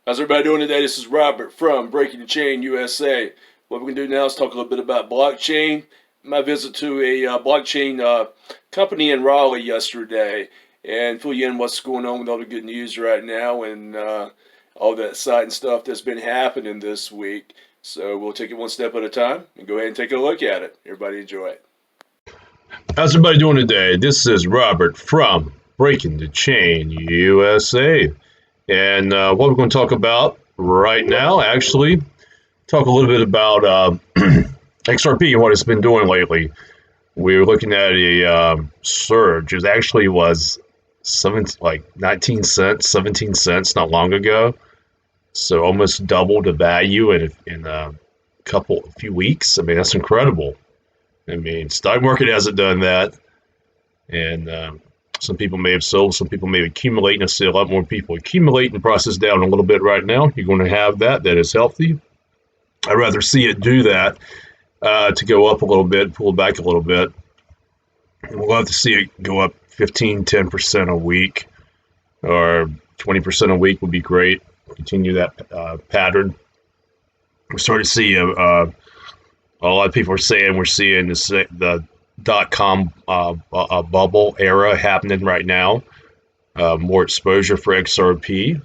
How's everybody doing today? This is Robert from Breaking the Chain USA. What we're going to do now is talk a little bit about blockchain. My visit to a blockchain company in Raleigh yesterday, and fill you in what's going on with all the good news right now and all that exciting stuff that's been happening this week. So we'll take it one step at a time and go ahead and take a look at it. Everybody enjoy it. How's everybody doing today? This is Robert from Breaking the Chain USA. And what we're going to talk about right now, actually, talk a little bit about XRP and what it's been doing lately. We were looking at a surge. It actually was 19 cents, 17 cents not long ago. So almost doubled the value in a few weeks. I mean, that's incredible. I mean, stock market hasn't done that. And some people may have sold, some people may accumulate, and I see a lot more people accumulate and process down a little bit right now. You're going to have that is healthy. I'd rather see it do that to go up a little bit, pull back a little bit. And we'll have to see it go up 15, 10% a week, or 20% a week would be great. Continue that pattern. We're starting to see a lot of people are saying we're seeing the .com bubble era happening right now. More exposure for XRP.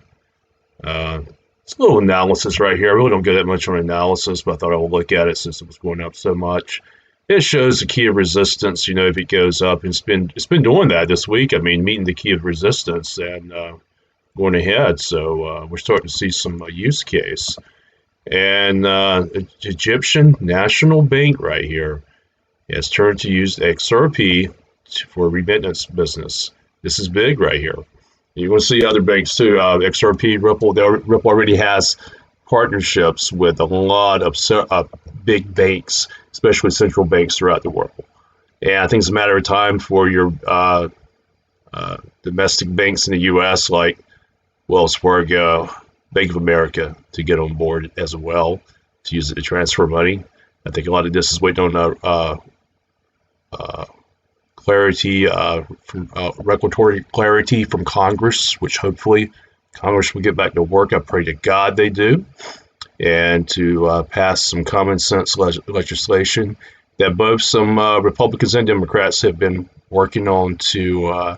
It's a little analysis right here. I really don't get that much on analysis, but I thought I would look at it since it was going up so much. It shows the key of resistance. You know, if it goes up, it's been doing that this week. I mean, meeting the key of resistance and going ahead. So we're starting to see some use case. And Egyptian National Bank right here has turned to use XRP for remittance business. This is big right here. You're going to see other banks too. XRP, Ripple already has partnerships with a lot of big banks, especially central banks throughout the world. And I think it's a matter of time for your domestic banks in the U.S. like Wells Fargo, Bank of America to get on board as well, to use it to transfer money. I think a lot of this is waiting on clarity, regulatory clarity from Congress, which hopefully Congress will get back to work. I pray to God they do, and to pass some common sense legislation that both some Republicans and Democrats have been working on to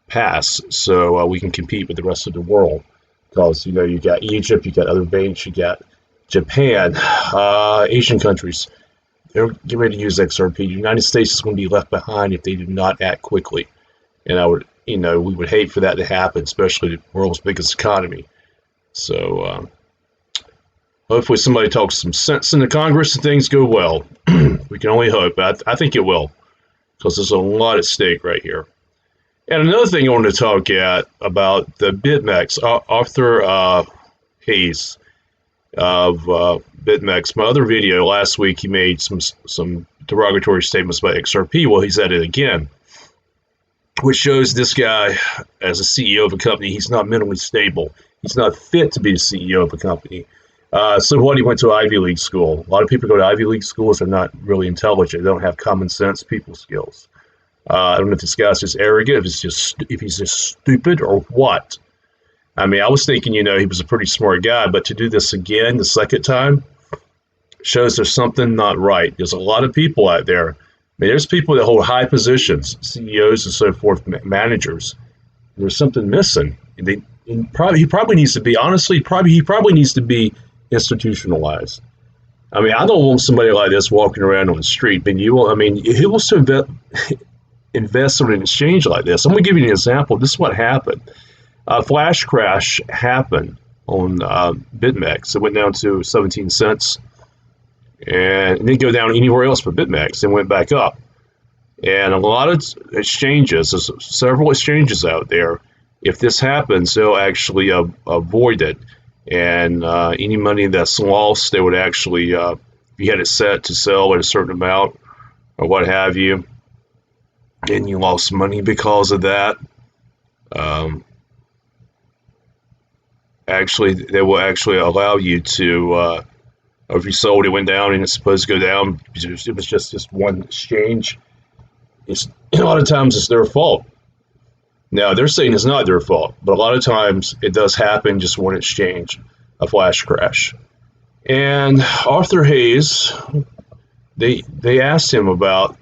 pass, so we can compete with the rest of the world. Because, you know, you got Egypt, you got other banks, you got Japan, Asian countries. They're getting ready to use XRP. The United States is going to be left behind if they do not act quickly. And we would hate for that to happen, especially the world's biggest economy. So hopefully somebody talks some sense in the Congress and things go well. We can only hope. I think it will, because there's a lot at stake right here. And another thing I wanted to talk about the BitMEX, Arthur Hayes of BitMEX. My other video last week, he made some derogatory statements about XRP. Well, he's at it again, which shows this guy, as a CEO of a company, he's not mentally stable. He's not fit to be the CEO of a company. So what, he went to Ivy League school. A lot of people go to Ivy League schools. They're not really intelligent. They don't have common sense, people skills. I don't know if this guy's just arrogant, if he's just stupid or what. I mean, I was thinking, he was a pretty smart guy, but to do this again the second time shows there's something not right. There's a lot of people out there. I mean, there's people that hold high positions, CEOs and so forth, managers. There's something missing. He probably needs to be, honestly, he probably needs to be institutionalized. I mean, I don't want somebody like this walking around on the street. But who wants to invest in an exchange like this? I'm going to give you an example. This is what happened. A flash crash happened on BitMEX. It went down to 17 cents and it didn't go down anywhere else but BitMEX. It went back up. And a lot of exchanges, there's several exchanges out there, if this happens, they'll actually avoid it. And any money that's lost, they would actually, if you had it set to sell at a certain amount or what have you, and you lost money because of that, they will actually allow you to, if you sold, it went down and it's supposed to go down, it was just one exchange, a lot of times it's their fault. Now, they're saying it's not their fault, but a lot of times it does happen just one exchange. a flash crash. And Arthur Hayes, they asked him about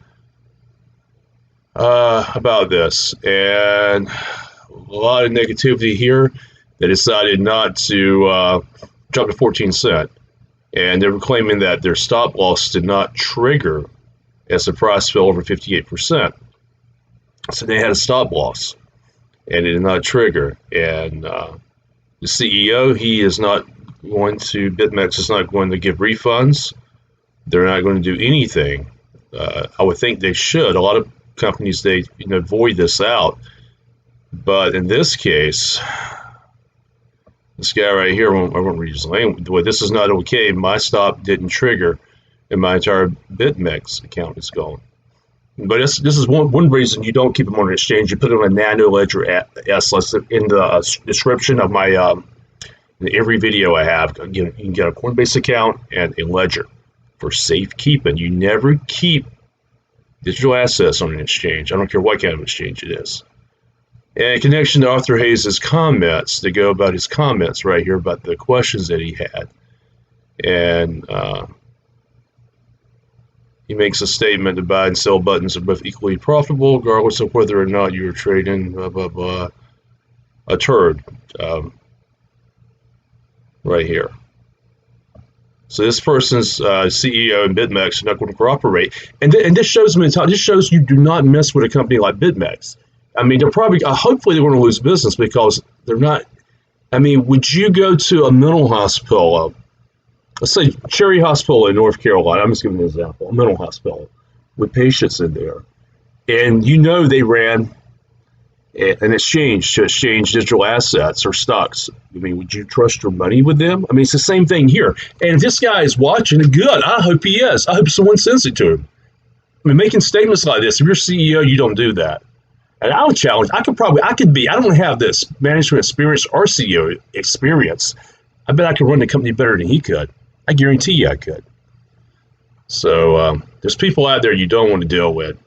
this, and a lot of negativity here. They decided not to drop to 14 cent, and they were claiming that their stop loss did not trigger as the price fell over 58%. So they had a stop loss, and it did not trigger. And the CEO, he is not going to, BitMEX is not going to give refunds. They're not going to do anything. I would think they should. A lot of companies, they void this out. But in this case, this guy right here, I won't read his name. This is not okay. My stop didn't trigger, and my entire BitMEX account is gone. But this is one reason you don't keep them on an exchange. You put them on a nano ledger S. In the description of my in every video I have, you can get a Coinbase account and a ledger for safekeeping. You never keep digital assets on an exchange. I don't care what kind of exchange it is. And in connection to Arthur Hayes' comments, to go about his comments right here about the questions that he had. And he makes a statement: the buy and sell buttons are both equally profitable, regardless of whether or not you're trading blah, blah, blah, a turd right here. So this person's CEO and BitMEX are not going to cooperate. And this shows mentality. This shows you do not mess with a company like BitMEX. I mean, they're probably, hopefully they're going to lose business because they're not, I mean, would you go to a mental hospital, let's say Cherry Hospital in North Carolina, I'm just giving an example, a mental hospital with patients in there, and they ran an exchange to exchange digital assets or stocks. I mean, would you trust your money with them? I mean, it's the same thing here. And if this guy is watching, good. I hope he is. I hope someone sends it to him. I mean, making statements like this, if you're CEO, you don't do that. And I would challenge, I don't have this management experience or CEO experience. I bet I could run the company better than he could. I guarantee you I could. So there's people out there you don't want to deal with.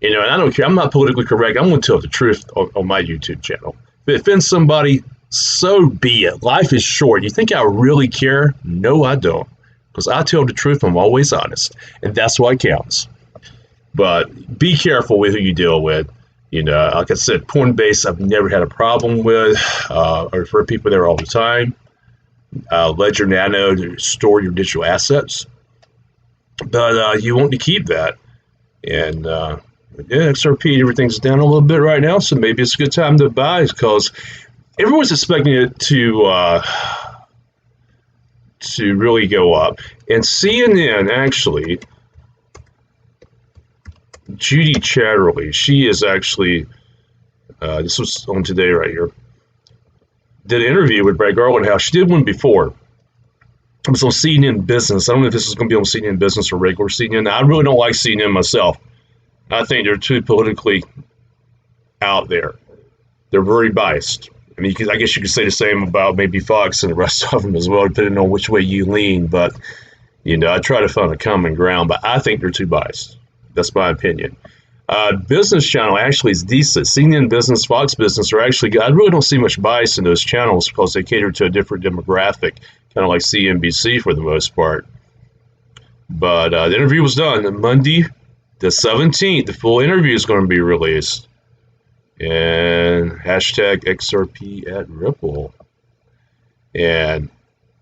And I don't care. I'm not politically correct. I'm going to tell the truth on my YouTube channel. If it offends somebody, so be it. Life is short. You think I really care? No, I don't. Because I tell the truth. I'm always honest. And that's what counts. But be careful with who you deal with. Like I said, Coinbase, I've never had a problem with. I refer people there all the time. Ledger Nano to store your digital assets. But you want to keep that. And XRP, everything's down a little bit right now, so maybe it's a good time to buy because everyone's expecting it to really go up. And CNN, actually, Judy Chatterley, she is actually, this was on today right here, did an interview with Brad Garland House. She did one before. It was on CNN Business. I don't know if this is going to be on CNN Business or regular CNN. I really don't like CNN myself. I think they're too politically out there. They're very biased. I mean, I guess you could say the same about maybe Fox and the rest of them as well, depending on which way you lean. But, I try to find a common ground, but I think they're too biased. That's my opinion. Business channel actually is decent. CNN Business, Fox Business are actually good. I really don't see much bias in those channels because they cater to a different demographic, kind of like CNBC for the most part. But the interview was done on Monday, the 17th. The full interview is going to be released. And hashtag XRP at Ripple. And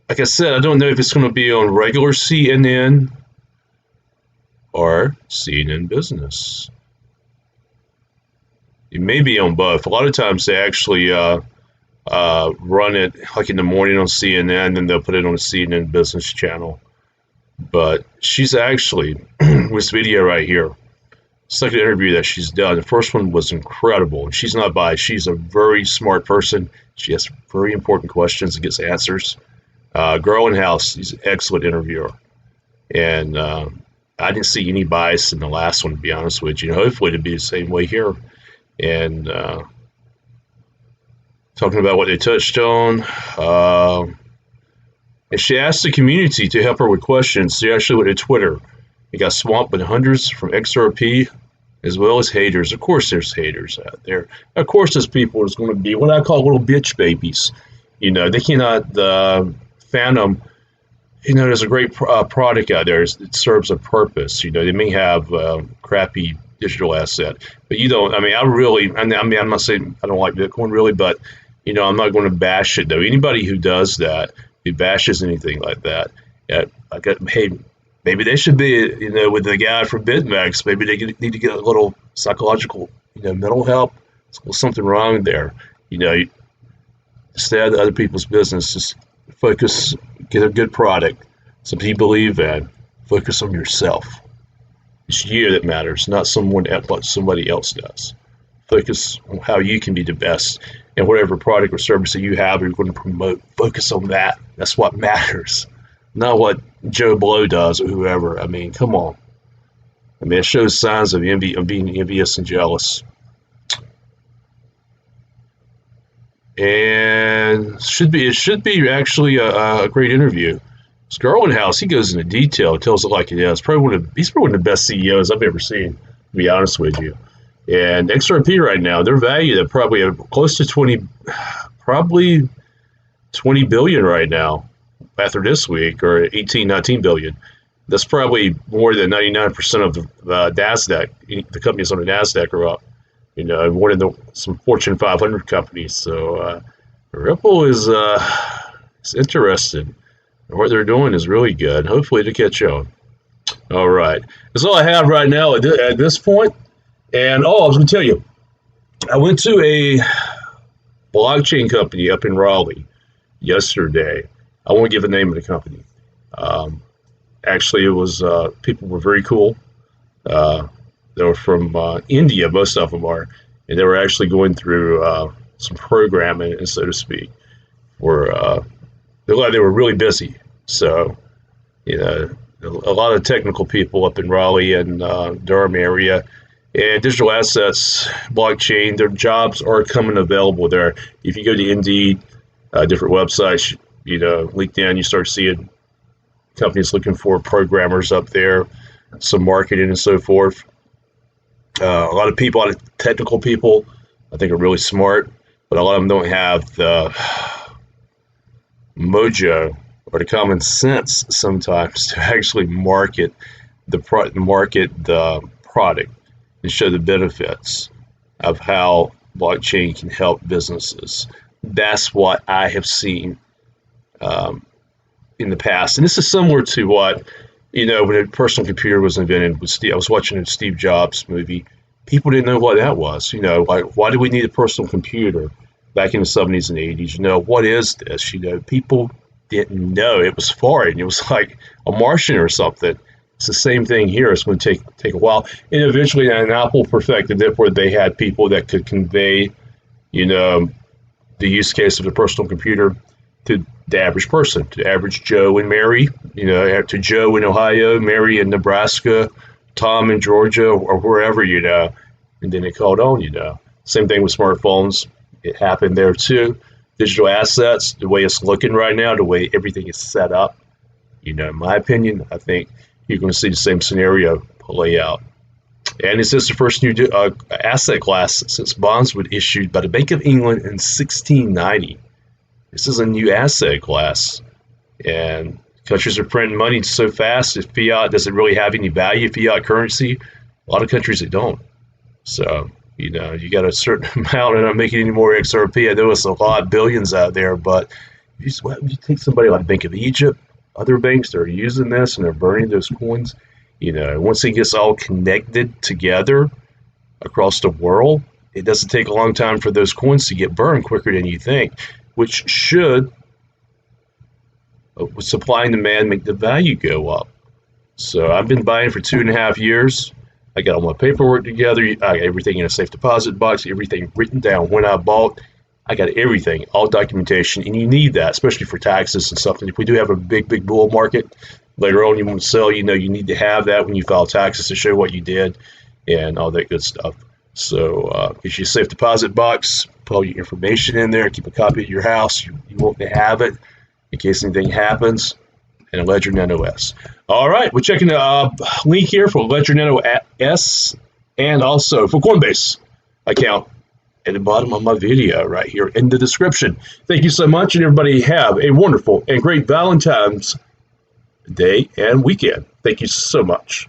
like I said, I don't know if it's going to be on regular CNN or CNN Business. It may be on both. A lot of times they actually run it like in the morning on CNN, then they'll put it on the CNN Business channel. But she's actually, this video right here, second interview that she's done, the first one was incredible. And she's not biased. She's a very smart person. She asks very important questions and gets answers. Garland House, he's an excellent interviewer. And I didn't see any bias in the last one, to be honest with you. Hopefully it'll be the same way here. And talking about what they touched on. And she asked the community to help her with questions. She actually went to Twitter. It got swamped with hundreds from XRP as well as haters. Of course there's haters out there. Of course there's people that's going to be what I call little bitch babies. They cannot Phantom, there's a great product out there. It serves a purpose. They may have crappy digital asset, but you don't. I mean, I'm not saying I don't like Bitcoin really, but I'm not going to bash it though. Anybody who does that, who bashes anything like that, hey, maybe they should be, with the guy from BitMEX. Maybe they need to get a little psychological, mental help. There's something wrong there. Stay out of other people's business. Just focus, get a good product, something you believe in. Focus on yourself. It's you that matters, not what somebody else does. Focus on how you can be the best, and whatever product or service that you have, you're going to promote. Focus on that. That's what matters, not what Joe Blow does or whoever. I mean, come on. I mean, it shows signs of being envious and jealous. And it should be actually a great interview. Garwin he goes into detail, tells it like it is. He's probably one of the best CEOs I've ever seen, to be honest with you. And XRP right now, they're valued at probably close to 20 billion right now after this week, or 18, 19 billion. That's probably more than 99% of the NASDAQ, the companies on the NASDAQ are up. One of some Fortune 500 companies. So Ripple is it's interesting. What they're doing is really good. Hopefully to catch on. All right. That's all I have right now at this point. And I was going to tell you, I went to a blockchain company up in Raleigh yesterday. I won't give the name of the company. Actually, it was people were very cool. They were from India, most of them are, and they were actually going through some programming, so to speak. They were really busy. So, a lot of technical people up in Raleigh and Durham area. And digital assets, blockchain, their jobs are coming available there. If you go to Indeed, different websites, LinkedIn, you start seeing companies looking for programmers up there, some marketing and so forth. A lot of technical people, I think are really smart, but a lot of them don't have the mojo or the common sense sometimes to actually market the product and show the benefits of how blockchain can help businesses. That's what I have seen in the past. And this is similar to what, when a personal computer was invented with I was watching a Steve Jobs movie. People didn't know what that was. Like, why do we need a personal computer back in the 70s and 80s? What is this? People didn't know. It was foreign. It was like a Martian or something. It's the same thing here. It's going to take a while. And eventually, Apple perfected it where they had people that could convey, the use case of the personal computer to the average person, to average Joe and Mary, to Joe in Ohio, Mary in Nebraska, Tom in Georgia, or wherever, and then it called on, Same thing with smartphones. It happened there too. Digital assets, the way it's looking right now, the way everything is set up, in my opinion, I think you're going to see the same scenario play out. And it's just the first new asset class since bonds were issued by the Bank of England in 1690. This is a new asset class. And countries are printing money so fast that fiat doesn't really have any value, fiat currency. A lot of countries that don't. So, you got a certain amount, and I'm making any more XRP. I know it's a lot of billions out there, but if you take somebody like Bank of Egypt, other banks that are using this and they're burning those coins, once it gets all connected together across the world, it doesn't take a long time for those coins to get burned quicker than you think, which should, with supply and demand, make the value go up. So I've been buying for 2.5 years. I got all my paperwork together. I got everything in a safe deposit box, everything written down when I bought. I got everything, all documentation, and you need that, especially for taxes and something. If we do have a big bull market later on, you want to sell, you need to have that when you file taxes to show what you did and all that good stuff. So get you a safe deposit box, put all your information in there, keep a copy at your house. You want to have it in case anything happens, and a Ledger Nano S. All right, we're checking the link here for Ledger Nano S and also for Coinbase account. at the bottom of my video right here in the description. Thank you so much, and everybody have a wonderful and great Valentine's Day and weekend. Thank you so much.